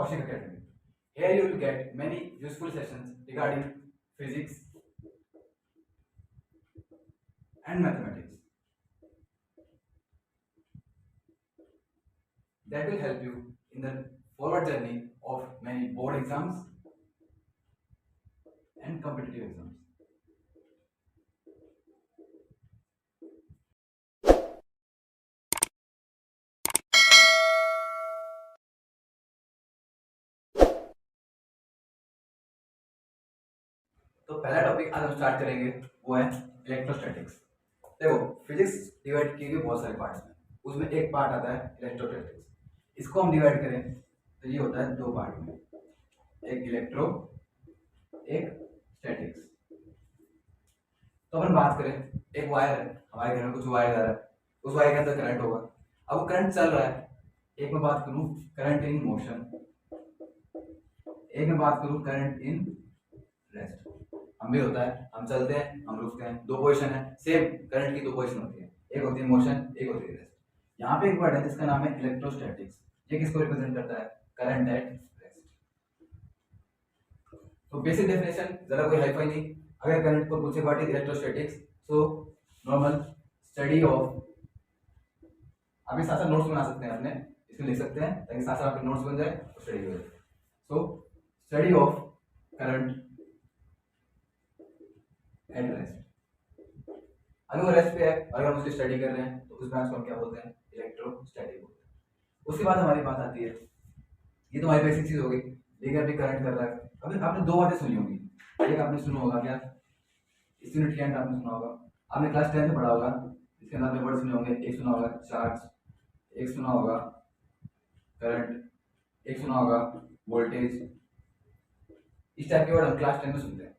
Kaushik Academy. Here you will get many useful sessions regarding physics and mathematics that will help you in the forward journey of many board exams and competitive exams. तो पहला topic आज हम start करेंगे वो है electrostatics. देखो, physics divide की गई बहुत सारे पार्ट्स में, उसमें एक पार्ट आता है इलेक्ट्रोस्टैटिक्स। इसको हम डिवाइड करें तो ये होता है दो पार्ट में, एक इलेक्ट्रो एक स्टैटिक्स। तो अपन बात करें, एक वायर है, हमारे घर में कुछ वायर जा रहा है, उस वायर के अंदर करंट होगा। अब वो करंट चल रहा है, एक में बात करूं करंट इन मोशन, एक में बात करूं करंट इन रेस्ट। हम भी होता है, हम चलते हैं, हम रुकते हैं, दो पोजीशन है, सेम करंट की दो पोजीशन होती है, एक होती है मोशन, एक होती है रेस्ट। यहाँ पे एक वर्ड है जिसका नाम है इलेक्ट्रोस्टैटिक्स। ये किसको रिप्रेजेंट करता है? Current eight rest. तो बेसिक डेफिनेशन जरा कोई हाईफाई नहीं। अगर करंट को पूछे what is electrostatics, so normal study of, आप साथ साथ नोट्स बना सकते हैं, अपने इसमें लिख सकते हैं ताकि साथ साथ आपके नोट्स बन जाए और स्टडी हो जाए। So study of current at rest. अगर वो रेस्ट पे है, अगर हम उसकी स्टडी कर रहे हैं तो उस ब्रांच को हम क्या बोलते हैं? इलेक्ट्रोस्टैटिक बोलते हैं। उसके बाद हमारी बात आती है, ये तो हमारी बेसिक चीज हो गई, देखिए अभी करंट कर रहा है। अभी आपने दो बातें सुनी होगी, एक आपने सुना होगा क्या, इस यूनिट के अंदर आपने सुना होगा, आपने क्लास 10 में पढ़ा होगा, इसके अंदर आपने वर्ड सुने होंगे, एक सुना होगा चार्ज, एक सुना होगा करंट, एक सुना होगा वोल्टेज। इस टाइप के वर्ड हम क्लास 10 में सुनते हैं।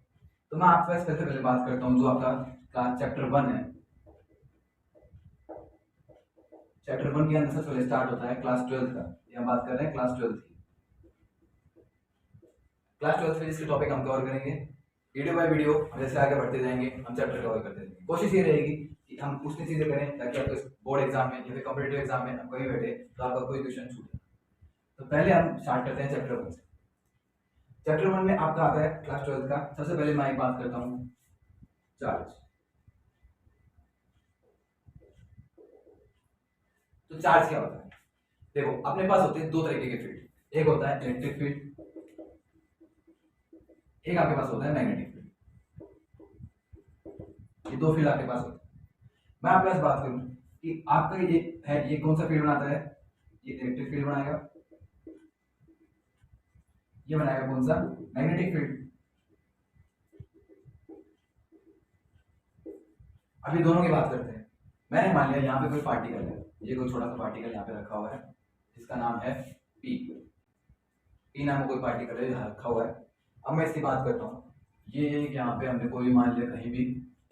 तो मैं आपके पास सबसे पहले बात करता हूँ जो आपका क्लास चैप्टर 1 है। चैप्टर 1 के अंदर सबसे पहले स्टार्ट होता है क्लास 12 का, ये हम बात कर रहे हैं क्लास 12 की। क्लास 12 फिजिक्स के टॉपिक हम कवर करेंगे वीडियो बाय वीडियो। हम जैसे आगे बढ़ते जाएंगे हम चैप्टर कवर करते जाएंगे। कोशिश ये रहेगी कि हम उतनी चीजें करें ताकि आपको बोर्ड एग्जाम में या फिर कॉम्पिटिटिव एग्जाम में हम कहीं बैठे तो आपका कोई क्वेश्चन छूटे। तो पहले हम स्टार्ट करते हैं चैप्टर 1 से। चैप्टर 1 में आपका आता है क्लास 12 का। सबसे पहले मैं एक बात करता हूँ चार्ज। तो चार्ज क्या होता है? देखो, अपने पास होते हैं दो तरीके के फील्ड, एक होता है इलेक्ट्रिक फील्ड, एक आपके पास होता है मैग्नेटिक फील्ड। ये दो फील्ड आपके पास होते हैं। मैं आपके पास बात करूं कि आपका ये है, ये कौन सा फील्ड बनाता है? ये इलेक्ट्रिक फील्ड बनाएगा, ये बनाएगा कौन सा? Magnetic field. अभी दोनों की बात करते हैं। मैंने मान लिया यहाँ पे कोई पार्टिकल है, ये कोई छोटा सा पार्टिकल यहाँ पे रखा हुआ है जिसका नाम है पी। पी नाम का कोई पार्टिकल है यहाँ रखा हुआ है। अब मैं इसकी बात करता हूँ, ये यहाँ पे हमने कोई मान लिया कहीं भी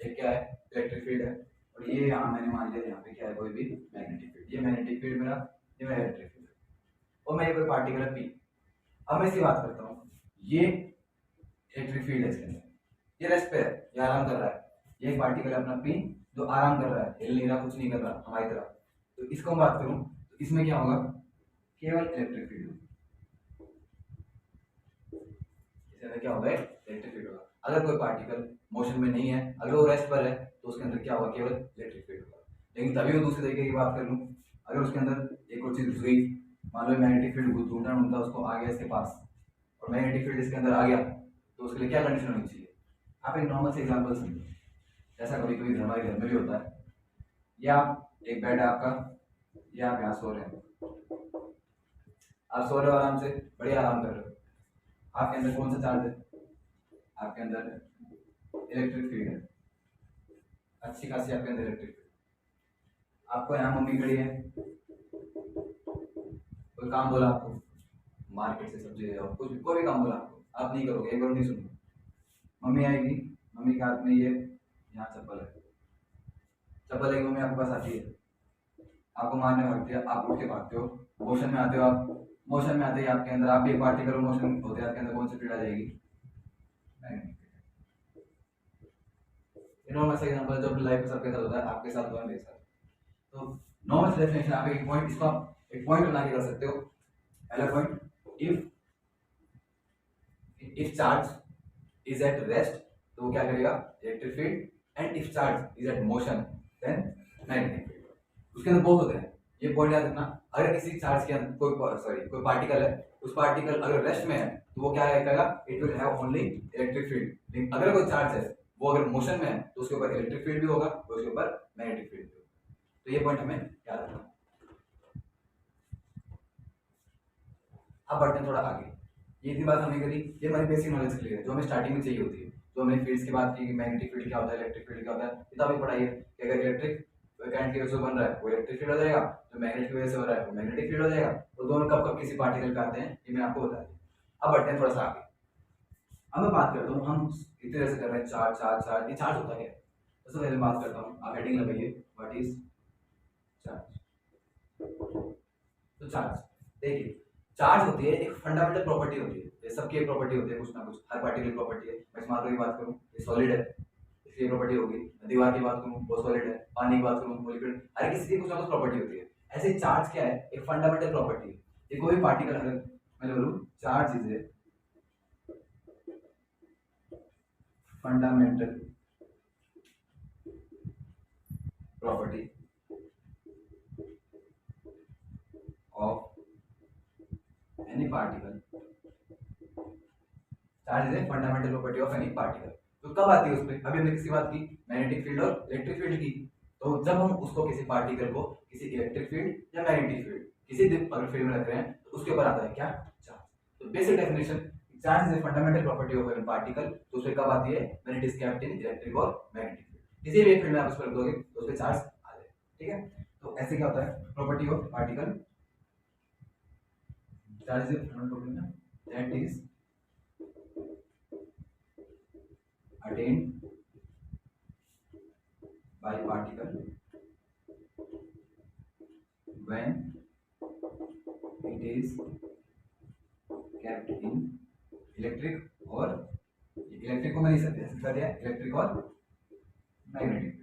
एक क्या है? इलेक्ट्रिक फील्ड है, और ये यहाँ मैंने मान लिया यहाँ पे क्या है? कोई भी मैग्नेटिक फील्ड। ये मैग्नेटिक फील्ड मेरा, ये मेरा इलेक्ट्रिक फील्ड, और मैं ये कोई पार्टिकल है पी। अब मैं इसकी बात करता हूँ, ये इलेक्ट्रिक फील्ड है, इसके अंदर ये रेस्ट पे है, ये आराम कर रहा है। ये एक पार्टिकल है अपना पी जो आराम कर रहा है, हिल नहीं रहा, कुछ नहीं कर रहा हमारी तरह। तो इसको हम बात करूँ तो इसमें क्या होगा? केवल इलेक्ट्रिक फील्ड होगा। इसमें क्या होगा? इलेक्ट्रिक फील्ड होगा। अगर कोई पार्टिकल मोशन में नहीं है, अगर वो रेस्ट पर है, तो उसके अंदर क्या होगा? केवल इलेक्ट्रिक फील्ड होगा। लेकिन तभी वो दूसरे तरीके की बात कर लूँ, अगर उसके अंदर एक और चीज घुस गई, मान लो मैग्नेटिक फील्ड ढूंढता ढूंढता उसको आ गया इसके पास, और मैग्नेटिक फील्ड इसके अंदर आ गया, तो उसके लिए क्या कंडीशन होनी चाहिए? आप एक नॉर्मल से एग्जाम्पल समझिए, जैसा कभी कभी हमारे घर में भी होता है। ये आप एक बेड है आपका, ये आप यहाँ सो रहे हैं, आप सो रहे हो आराम से, बढ़िया आराम कर रहे हो। आपके अंदर कौन सा चार्ज है? आपके अंदर इलेक्ट्रिक फील्ड है, अच्छी खासी आपके अंदर इलेक्ट्रिक फील्ड। आपको यहाँ मम्मी खड़ी है, कोई काम बोला आपको, मार्केट से सब्जी ले आओ, कुछ भी कोई भी काम बोला आपको, आप नहीं करोगे, एक बार नहीं सुनोगे। मम्मी आएगी, मम्मी के हाथ में ये यहाँ चप्पल है, चप्पल लेके मम्मी आपके पास आती है, आपको मारने भागती है, आप उठ के भागते हो, मोशन में आते हो। आप मोशन में आते ही आपके अंदर, आप भी एक पार्टिकल मोशन होते हैं, आपके अंदर कौन सी फील्ड आ जाएगी? Magnetic field. नॉर्मल सा एग्जांपल जो लाइफ में सबके साथ होता है, आपके साथ हुआ है, मेरे साथ। तो नॉर्मल डेफिनेशन आप एक पॉइंट, इसको आप एक पॉइंट बना के कर सकते हो। पहला point, if if charge is at rest तो वो क्या करेगा, electric field, and if charge is at motion then magnetic field. उसके अंदर बोथ होते हैं, ये पॉइंट याद रखना। अगर किसी चार्ज के अंदर कोई पार्टिकल है, उस पार्टिकल अगर रेस्ट में है तो वो क्या करेगा, it will have only electric field. लेकिन अगर कोई चार्ज है वो अगर मोशन में है तो उसके ऊपर इलेक्ट्रिक फील्ड भी होगा और उसके ऊपर मैग्नेटिक फील्ड भी होगा। तो ये पॉइंट हमें याद रखना। अब बढ़ते हैं थोड़ा आगे। ये इतनी बात हमने करी, ये हमारी बेसिक नॉलेज के लिए है जो हमें स्टार्टिंग में चाहिए होती है। जो हमने फील्ड्स की बात की कि मैग्नेटिक फील्ड क्या होता है, इलेक्ट्रिक फील्ड क्या होता है, किताबें पढ़ाई है कि अगर इलेक्ट्रिक करंट की वजह से बन रहा है वो इलेक्ट्रिक फील्ड हो जाएगा, जो मैग्नेट की वजह से हो रहा है वो मैग्नेटिक फील्ड हो जाएगा। तो दोनों कब कब किसी पार्टिकल पे आते हैं ये मैं आपको बता दिया। अब बढ़ते हैं थोड़ा सा आगे। अब मैं बात करता हूँ, हम इतनी तरह से कर रहे हैं चार्ज चार्ज चार्ज, ये चार्ज होता है क्या। सबसे पहले बात करता हूँ, आप हेडिंग लगाइए व्हाट इज चार्ज। तो चार्ज देखिए, चार्ज होती है एक फंडामेंटल प्रॉपर्टी होती है, ये सबकी एक प्रॉपर्टी होती है कुछ ना कुछ, हर पार्टिकल की प्रॉपर्टी है। मैं स्मार्ट की बात करूँ ये सॉलिड है, इसकी प्रॉपर्टी होगी। दीवार की बात करूँ वो सॉलिड है, पानी की बात करूँ वो लिक्विड, हर किसी की कुछ ना कुछ प्रॉपर्टी होती है। ऐसे चार्ज क्या है, एक फंडामेंटल प्रॉपर्टी है। ये कोई पार्टिकल, अगर मैं बोलूँ charge is a fundamental property of any particle, charge is a fundamental property of any particle. तो कब आती है उस पर, अभी हमने किसकी बात की, मैग्नेटिक फील्ड और इलेक्ट्रिक फील्ड की। तो जब हम उसको किसी पार्टिकल को किसी इलेक्ट्रिक फील्ड या मैग्नेटिक फील्ड किसी अगर फील्ड में रख रहे हैं तो उसके ऊपर आता है क्या, चार्ज। तो basic definition, charge is a fundamental property of any particle. तो उसमें कब आती है, when it is kept in electric और मैग्नेटिक फील्ड। किसी भी एक फील्ड में आप उसको रख दोगे तो उसमें चार्ज आ जाए, ठीक है। तो ऐसे क्या होता है, property of particle, charge is a fundamental property that is attained by particle when it is kept in electric और इलेक्ट्रिक को मैं नहीं सकता दिया, इलेक्ट्रिक और मैग्नेटिक।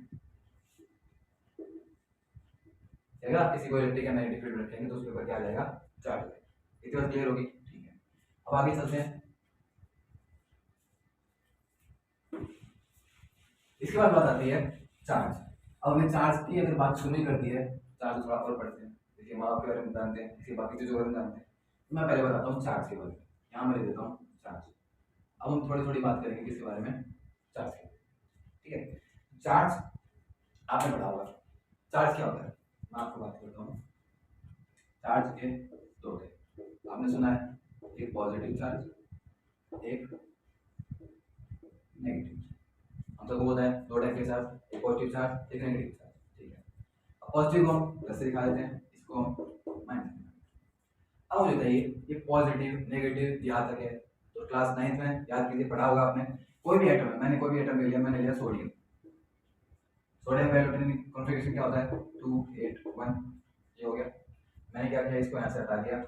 अगर आप किसी को इलेक्ट्रिक या मैग्नेटिक फील्ड रखेंगे तो उसके ऊपर क्या आ जाएगा, चार्ज आएगा। इतनी बात क्लियर होगी, ठीक है। अब आगे चलते हैं। इसके बाद बात आती है चार्ज। अब हमने चार्ज की अगर बात शुरू कर दी है, चार्ज थोड़ा और पढ़ते हैं। देखिए माप के बारे में जानते हैं, इसके बाकी चीजों के बारे में जानते हैं। तो मैं पहले बताता हूँ चार्ज के बारे में, यहाँ मैं लिख देता हूँ चार्ज। अब हम थोड़ी थोड़ी बात करेंगे किसके बारे में, चार्ज के, ठीक है। चार्ज आपने पढ़ा होगा, चार्ज क्या होता है, मैं आपको बात करता हूँ। चार्ज के दो थे, आपने सुना है, एक पॉजिटिव चार्ज एक नेगेटिव। हम सबको पता है दो टाइप के चार्ज, एक पॉजिटिव चार्ज एक नेगेटिव चार्ज, ठीक है। अब पॉजिटिव को हम प्लस से दिखा देते हैं, इसको हम माइनस। अब मुझे बताइए ये पॉजिटिव नेगेटिव यहाँ तक है, तो क्लास 9th में याद कीजिए पढ़ा होगा आपने। कोई भी एटम है, मैंने कोई भी एटम ले लिया, मैंने लिया सोडियम। सोडियम का इलेक्ट्रॉनिक कॉन्फ़िगरेशन क्या होता है, 2 8 1। ये हो गया, मैंने क्या किया, इसको यहाँ से हटा दिया,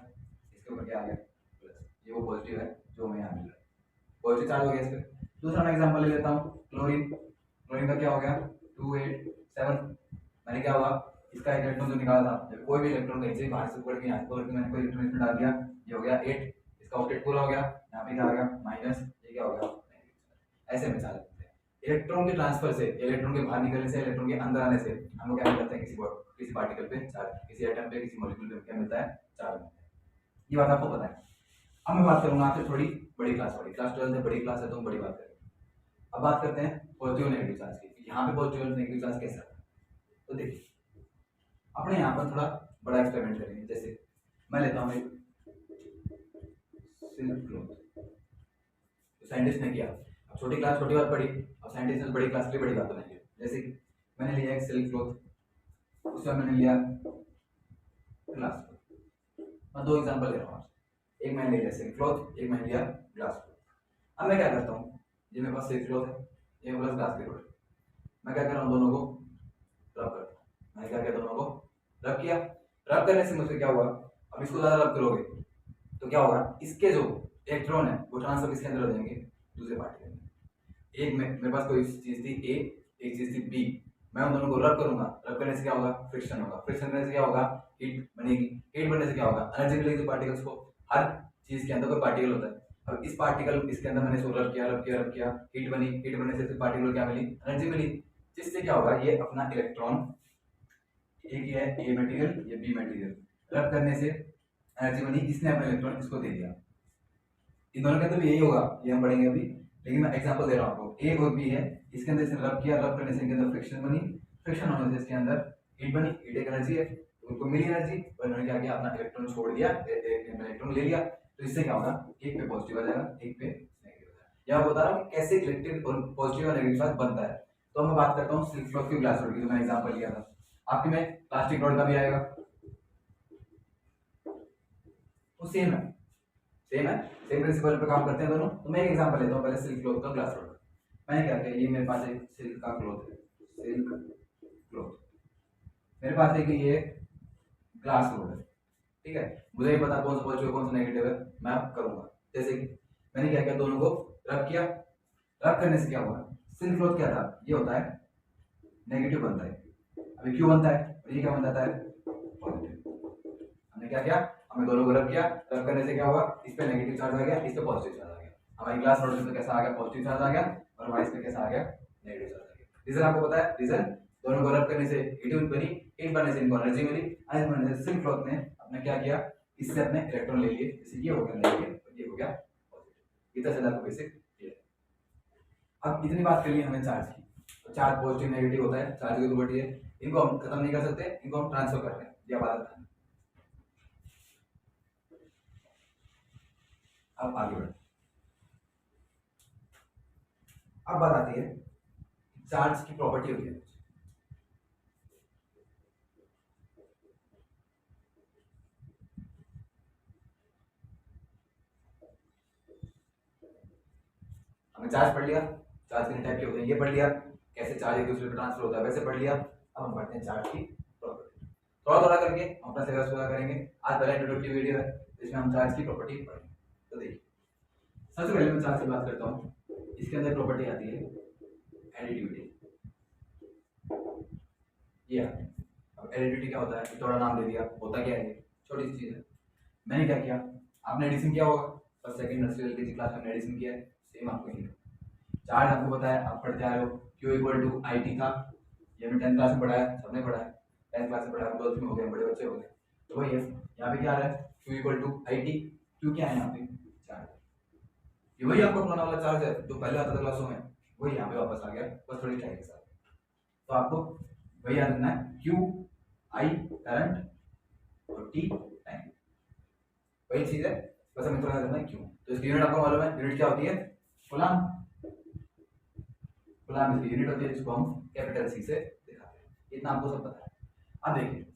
इसके ऊपर क्या आ गया प्लस। ये वो पॉजिटिव है जो हमें यहाँ मिल रहा है, पॉजिटिव चार्ज हो गया इस पर। दूसरा मैं एग्जांपल ले लेता हूँ, क्लोरीन। क्लोरीन का क्या हो गया 2 8 7। मैंने क्या हुआ, इसका एक इलेक्ट्रॉन जो निकाला था, जब कोई भी इलेक्ट्रॉन कहीं से बाहर से ऊपर के यहाँ पर मैंने कोई इलेक्ट्रॉन इसमें डाल दिया, ये हो गया 8। इसका ऑक्टेट पूरा हो गया, यहाँ पे क्या आ गया माइनस, ये क्या हो गया। ऐसे में चार्ज होते हैं। इलेक्ट्रॉन के ट्रांसफर से, इलेक्ट्रॉन के बाहर निकलने से, इलेक्ट्रॉन के अंदर आने से हम लोग क्या करते हैं, किसी पार्टिकल पे चार्ज, किसी एटम पे, किसी मॉलिक्यूल पे क्या मिलता है, चार्ज मिलता है। ये बात आपको पता है। अब मैं बात करूंगा आपसे थोड़ी बड़ी क्लास वाली, क्लास 12 में बड़ी क्लास है तो हम बड़ी बात करेंगे। अब बात करते हैं पॉजिटिव नेगेटिव चार्ज की। यहाँ पे पॉजिटिव नेगेटिव चार्ज कैसा है, तो देखिए अपने यहाँ पर थोड़ा बड़ा एक्सपेरिमेंट करेंगे। जैसे मैं लेता हूँ एक सिल्क क्लॉथ, तो साइंटिस्ट ने किया। अब छोटी क्लास छोटी बात पढ़ी, अब साइंटिस्ट ने बड़ी क्लास की बड़ी बात बनाई है। जैसे मैंने लिया एक सिल्क क्लॉथ, उसमें मैंने लिया ग्लास। मैं दो एग्जांपल ले रहा हूँ आपसे, एक मैंने लिया सिल्क क्लॉथ, एक मैंने लिया ग्लास क्लॉथ। अब मैं क्या करता हूँ, ये मेरे पास सिल्क क्लॉथ है, ये प्लस ग्लास क्लॉथ, मैं क्या कर रहा हूँ, दोनों को रब करता हूँ। मैंने क्या किया, दोनों को रब किया। रब करने से मुझे क्या हुआ, अब इसको ज्यादा रब करोगे तो क्या होगा, इसके जो इलेक्ट्रॉन है वो ट्रांसफर किसके अंदर हो जाएंगे, दूसरे पार्टिकल में। एक में मेरे पास कोई चीज थी ए, एक चीज थी बी, मैं उन दोनों को रब करूंगा। रब करने से क्या होगा, फ्रिक्शन होगा। फ्रिक्शन करने से क्या होगा, हीट बनेगी। हीट बनने से क्या होगा, एनर्जी मिलेगी पार्टिकल्स को। हर चीज के अंदर कोई पार्टिकल होता है, अब इस पार्टिकल इसके अंदर मैंने इसको रब किया, हीट बनी, हीट बनने से पार्टिकल क्या मिली, एनर्जी मिली, जिससे क्या होगा, ये अपना इलेक्ट्रॉन, एक ये है ए मटेरियल, ये बी मटेरियल, रब करने से एनर्जी बनी, इसने अपना इलेक्ट्रॉन इसको दे दिया। इन दोनों के अंदर भी यही होगा, ये हम पढ़ेंगे अभी, लेकिन मैं एग्जांपल दे रहा हूँ आपको। ए और बी है, इसके अंदर इसने रब किया, रब करने से इनके अंदर फ्रिक्शन बनी, फ्रिक्शन होने से इसके अंदर हीट बनी, हीट एक एनर्जी है, तो उनको मिली एनर्जी, और इन्होंने क्या किया, अपना इलेक्ट्रॉन छोड़ दिया, इलेक्ट्रॉन ले लिया, तो इससे क्या होगा, एक पे पॉजिटिव आ जाएगा, एक पे नेगेटिव आ जाएगा। यहाँ बता रहा हूँ कि कैसे इलेक्ट्रिक और पॉजिटिव और नेगेटिव चार्ज बनता है। तो मैं बात करता हूँ सिल्क फ्लोक की ग्लास रोड की, जो मैंने एग्जाम्पल लिया था, आपके में प्लास्टिक रोड का भी आएगा, तो सेम है, सेम प्रिंसिपल पे काम करते हैं दोनों। तो मैं एक एग्जांपल लेता हूँ पहले सिल्क क्लॉथ का, ग्लास रोड का। मैंने क्या किया, ये मेरे पास एक सिल्क का क्लॉथ है, सिल्क क्लॉथ, मेरे पास एक ये ग्लास रोड है, ठीक है, मुझे ये पता कौन सा पॉजिटिव कौन सा नेगेटिव है, मैं अब करूंगा। जैसे कि मैंने क्या किया, दोनों को रब किया, रब करने से क्या हुआ, सिल्क क्लॉथ क्या था, ये होता है नेगेटिव बनता है, अभी क्यों बनता है, और ये क्या बन जाता है, पॉजिटिव। हमने क्या किया, हमने दोनों को रब किया, रब करने से क्या हुआ, इस पे नेगेटिव चार्ज आ गया, इस पे पॉजिटिव चार्ज आ गया। हमारी ग्लास रोड में कैसा आ गया, पॉजिटिव चार्ज आ गया, और हमारे इस पे कैसा आ गया, नेगेटिव चार्ज आ गया। रीजन आपको पता है, रीजन दोनों को रब करने से हीट बनी, हीट बनने से इनको एनर्जी मिली, एनर्जी बनने से सिल्क क्लॉथ ने अपने क्या किया, इससे अपने इलेक्ट्रॉन ले लिए, जैसे ये हो गया नेगेटिव और ये हो गया पॉजिटिव। इतना चला आपको बेसिक क्लियर। अब इतनी बात कर ली हमने चार्ज की, तो चार्ज पॉजिटिव नेगेटिव होता है, चार्ज की प्रॉपर्टी है, इनको हम खत्म नहीं कर सकते, इनको हम ट्रांसफर कर रहे हैं, ये बात है। अब आगे बढ़ते, अब बात आती है चार्ज की प्रॉपर्टी होती है। हमने चार्ज पढ़ लिया, चार्ज कितने टाइप के होते हैं ये पढ़ लिया, कैसे चार्ज एक दूसरे पर ट्रांसफर होता है वैसे पढ़ लिया। अब हम पढ़ते हैं चार्ज की प्रॉपर्टी, थोड़ा थोड़ा करके हम अपना सिलेबस पूरा करेंगे। आज पहला इंट्रोडक्टिव वीडियो है, इसमें हम चार्ज की प्रॉपर्टी पढ़ेंगे। तो देखिए, सबसे पहले मैं चार्ज की बात करता हूँ, इसके अंदर प्रॉपर्टी आती है एडिटिविटी, ये अब एडिटिविटी क्या होता है, थोड़ा नाम दे दिया, होता क्या है, छोटी सी चीज है। मैंने क्या किया, आपने एडिशन किया होगा, first second nursery LKG class में एडिशन किया है, सेम आपको नहीं। चार्ज आपको पता है, आप पढ़ते आ रहे हो, Q equal to I T था, ये हमने 10th क्लास में पढ़ा है, सबने पढ़ा है, 10th क्लास में पढ़ा है, 12th में हो गए, बड़े बच्चे हो गए, तो वही है। यहाँ पे क्या आ रहा है, Q equal to I T, Q क्या है यहाँ पे, चार्ज, ये वही आपको पुराना वाला चार्ज है जो पहले आता था क्लासों में, वही यहाँ पे वापस आ गया, बस थोड़ी टाइम के साथ। तो आपको वही याद रखना है, Q आई करंट और T टाइम, वही चीज है, बस हमें थोड़ा याद रखना है क्यों। तो इसकी यूनिट आपको मालूम है, यूनिट क्या होती है, कूलम, कूलम इसकी यूनिट होती है, जिसको हम कैपिटल सी से दिखाते हैं, इतना आपको सब पता है। अब देखिए,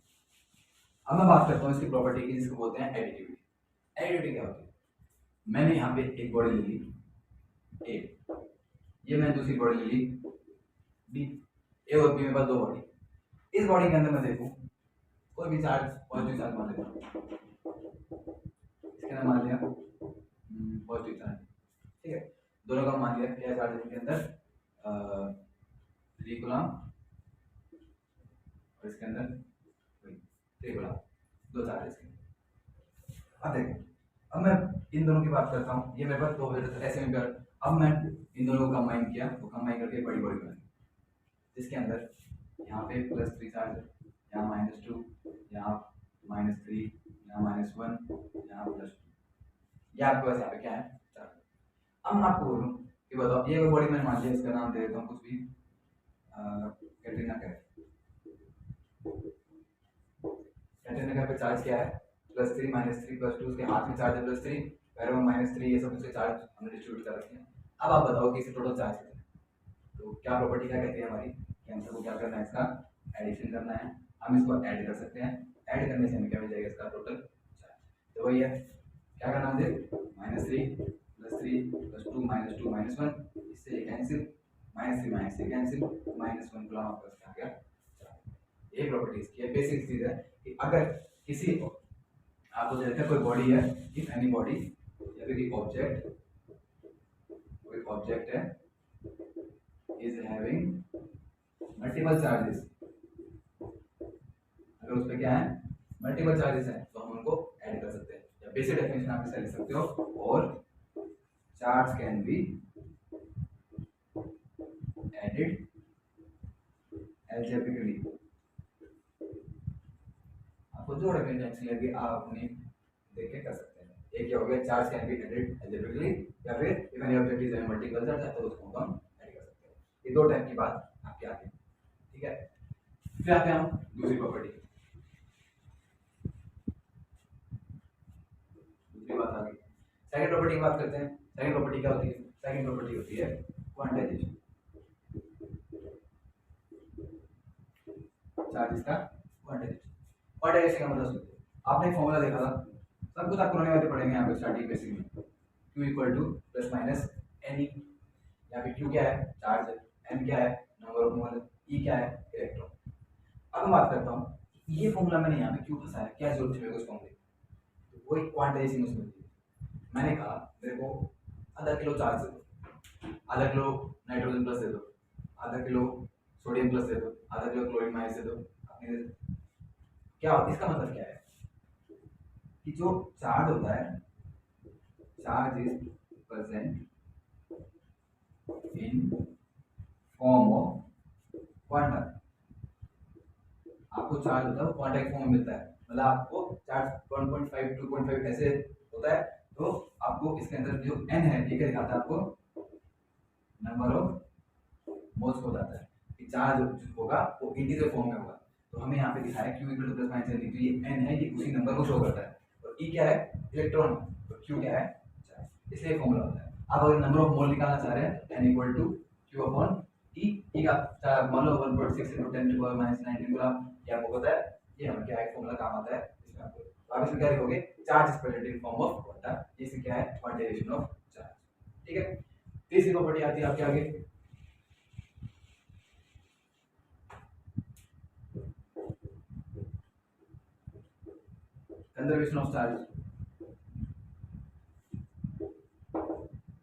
अब मैं बात करता हूँ इसकी प्रॉपर्टी की, जिसको बोलते हैं एडिटिविटी। एडिटिविटी क्या होती है, मैंने यहाँ पे एक बॉडी ले ली ए, ये मैंने दूसरी बॉडी ले ली बी, ए और बी में पास दो बॉडी, इस बॉडी के अंदर मैं देखूँ कोई भी चार्ज, पॉजिटिव चार्ज मान लेता हूँ, इसके अंदर मान लिया पॉजिटिव चार्ज, ठीक है, दोनों का मान लिया, क्या चार्ज है इनके अंदर, 3 कूलम, और इसके अंदर 3 कूलम, दो चार्ज इसके अंदर। अब देखो, अब मैं इन दोनों की बात करता हूँ, ये मेरे पास दो ऐसे में कर, अब मैं इन दोनों को कंबाइन किया, तो कंबाइन करके बड़ी बॉडी बनी, जिसके अंदर यहाँ पे +3 चार्ज है, यहाँ -2, यहाँ -3, यहाँ -1, यहाँ +2, ये आपके पास यहाँ पे क्या है, चार्ज। अब मैं आपको बोलूँ कि बताओ, ये बॉडी मैंने मान लिया, इसका नाम दे देता हूँ कुछ भी, कैटरीना कैफ, कैटरीना कैफ पे चार्ज क्या है, +3 -3 +2, उसके हाथ में चार्ज है +3, पैरों में -3, ये सब उसके चार्ज हमने डिस्ट्रीब्यूट कर रखे हैं। अब आप बताओ कि इसे टोटल चार्ज कितना है, तो क्या प्रॉपर्टी क्या कहती है हमारी, कि हमसे को क्या करना है, इसका एडिशन करना है, हम इसको ऐड कर सकते हैं, ऐड करने से हमें क्या मिल जाएगा, इसका टोटल चार्ज। तो वही है, क्या करना मुझे, -3 +3 +2 -2 -1, इससे ये कैंसिल, -3 -3 कैंसिल, -1 कूलम आपका क्या आ गया चार्ज। ये प्रॉपर्टी इसकी है, बेसिक चीज है कि अगर किसी आपको दे कोई बॉडी है, इफ एनी बॉडी या फिर ऑब्जेक्ट, कोई ऑब्जेक्ट है is having multiple charges, अगर उस पे क्या है, मल्टीपल चार्जेस हैं, तो हम उनको ऐड कर सकते हैं, या बेसिक डेफिनेशन आप इसका लिख सकते हो, और charge can be added algebraically. आपको जो रेफरेंस लगे आप अपने देख के कर सकते हैं। एक क्या हो गया, charge can be added algebraically, या फिर if any object is in multiple charge तो उसको हम ऐड कर सकते हैं। ये दो टाइप की बात आपके आगे, ठीक है। फिर आते हैं हम दूसरी प्रॉपर्टी, दूसरी बात आ गई। सेकंड प्रॉपर्टी की बात करते हैं। सेकंड प्रॉपर्टी क्या होती है? सेकंड प्रॉपर्टी होती है क्वांटाइजेशन। चार्जेस का क्वांटाइजेशन। क्वांटाइजेशन का मतलब सुनिए, आपने एक फॉर्मूला देखा था, सब कुछ आपको होने वाले पढ़ेंगे यहाँ पे स्टार्टिंग बेसिक में। Q equal to plus minus N E. यहाँ पे Q क्या है? चार्ज है। N क्या है? Number of mole. E क्या है? इलेक्ट्रॉन। अब मैं बात करता हूँ ये फॉर्मूला मैंने यहाँ पे क्यों फंसा है, क्या जरूरत है मेरे को इस फॉर्मूले की? तो वही क्वांटाइजेशन उसमें होती है। मैंने कहा मेरे को आधा किलो चार्ज दे दो, आधा किलो नाइट्रोजन प्लस दे दो, आधा किलो सोडियम प्लस दे दो, आधा किलो क्लोरीन माइनस दे दो। क्या इसका मतलब क्या है कि जो चार्ज होता है, charge is present in form of quanta. आपको चार्ज होता है वो क्वांटा के फॉर्म में मिलता है, मतलब आपको चार्ज 1.5 2.5 ऐसे होता है, तो आपको इसके अंदर जो n है ये क्या दिखाता है? आपको नंबर ऑफ मोल्स को बताता है कि चार्ज होगा वो इंटीजर फॉर्म में होगा। तो हमें यहाँ पे दिखाया Q equal to plus minus n, तो ये n है, ये उसी नंबर को शो करता है, और E क्या है? इलेक्ट्रॉन, तो Q क्या है? चार्ज। इसलिए फॉर्मूला होता है। आप अगर नंबर ऑफ मोल निकालना चाह रहे हैं n equal to Q upon E, E का मान लो 1.6 × 10⁻⁹ गुना, ये आपको पता है, ये हमें क्या है फॉर्मूला काम आता है इसमें आपको। तो आप इसमें क्या लिखोगे? Charge is present in form of quanta, ये क्या है? क्वांटाइजेशन ऑफ चार्ज, ठीक है। तीसरी प्रॉपर्टी आती है आपके आगे, कंजर्वेशन ऑफ चार्ज।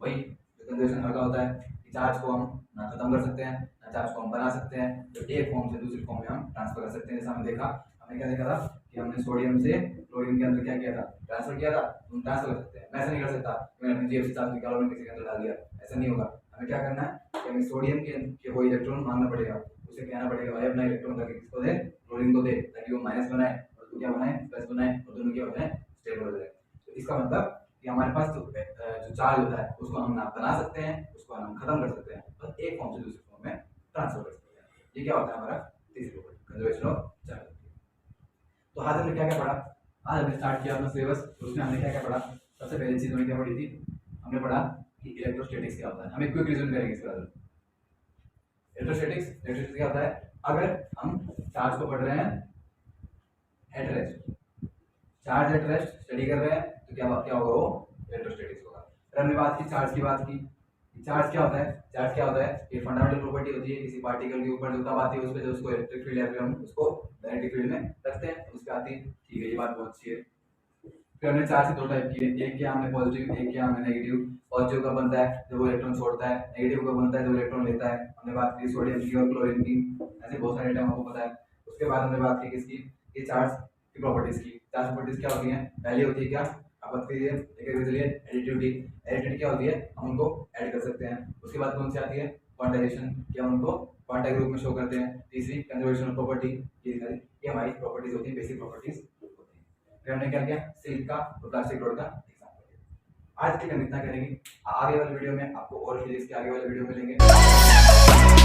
वही कंजर्वेशन का होता है कि चार्ज को हम ना खत्म कर सकते हैं ना चार्ज को हम बना सकते हैं, तो एक फॉर्म से दूसरी फॉर्म में हम ट्रांसफर कर सकते हैं। जैसा हमने देखा, हमने क्या देखा था कि हमने सोडियम से क्लोरीन के अंदर क्या किया था? ट्रांसफर किया था। हम ट्रांसफर कर सकते हैं, मैं ऐसा नहीं कर सकता मैंने अपनी जेब से चार्ज निकाला और किसी के अंदर डाल दिया, ऐसा नहीं होगा। हमें क्या करना है कि हमें सोडियम के वो इलेक्ट्रॉन मांगना पड़ेगा, उसे कहना पड़ेगा भाई अपना इलेक्ट्रॉन ताकि किसको दे? क्लोरीन को दे, ताकि वो माइनस बनाए और तू क्या बनाए? प्लस बनाए, और दोनों क्या हो जाए? स्टेबल हो जाए। तो इसका मतलब कि हमारे पास जो चार्ज होता है उसको हम ना बना सकते हैं, उसको हम खत्म कर सकते हैं, बस एक फॉर्म से दूसरे फॉर्म में ट्रांसफर कर सकते हैं। ये क्या होता है? हमारा तीसरी प्रॉपर्टी, कंजर्वेशन ऑफ चार्ज। तो आज हमने क्या क्या पढ़ा? आज हमने स्टार्ट किया अपना सिलेबस, तो उसमें हमने क्या क्या पढ़ा? सबसे पहली चीज हमने क्या पढ़ी थी? हमने पढ़ा कि इलेक्ट्रोस्टैटिक्स क्या होता है। हम एक क्विक रिवीजन करेंगे इसके बाद। इलेक्ट्रोस्टैटिक्स क्या होता है? अगर हम चार्ज को पढ़ रहे हैं at rest, charge at rest study कर रहे हैं, तो क्या होगा? वो इलेक्ट्रोस्टैटिक्स होगा। फिर हमने बात की चार्ज की, बात की चार्ज क्या होता है? चार्ज क्या होता है? ये फंडामेंटल प्रॉपर्टी होती है किसी पार्टिकल के ऊपर जो तब आती है उस पे जो उसको इलेक्ट्रिक फील्ड या फिर हम उसको मैग्नेटिक फील्ड में रखते हैं उस पे आती है, ठीक है, ये बात बहुत अच्छी है। फिर हमने चार्ज से दो टाइप किए, एक क्या हमने पॉजिटिव, एक क्या हमने नेगेटिव। पॉजिटिव का बनता है जब वो इलेक्ट्रॉन छोड़ता है, नेगेटिव का बनता है जब इलेक्ट्रॉन लेता है। हमने बात की सोडियम की और क्लोरीन की, ऐसे बहुत सारे आइटम आपको पता है। उसके बाद हमने बात की किसकी? ये चार्ज की प्रॉपर्टीज की। चार्ज प्रॉपर्टीज क्या होती हैं? पहली होती है क्या? आप बात करिए एडिटिविटी। एडिटिविटी क्या होती है? हम उनको ऐड कर सकते हैं। उसके बाद कौन सी आती है? क्वांटाइजेशन, कि हम उनको क्वांटा के रूप में शो करते हैं। तीसरी कंजर्वेशन प्रॉपर्टी, ये हमारी प्रॉपर्टीज होती है, बेसिक प्रॉपर्टीज होती है। फिर हमने क्या किया? सिल्क का और प्लास्टिक रोड का एग्जांपल दिया। आज के लिए हम इतना करेंगे, आगे वाले वीडियो में आपको और फिजिक्स के आगे वाले वीडियो मिलेंगे।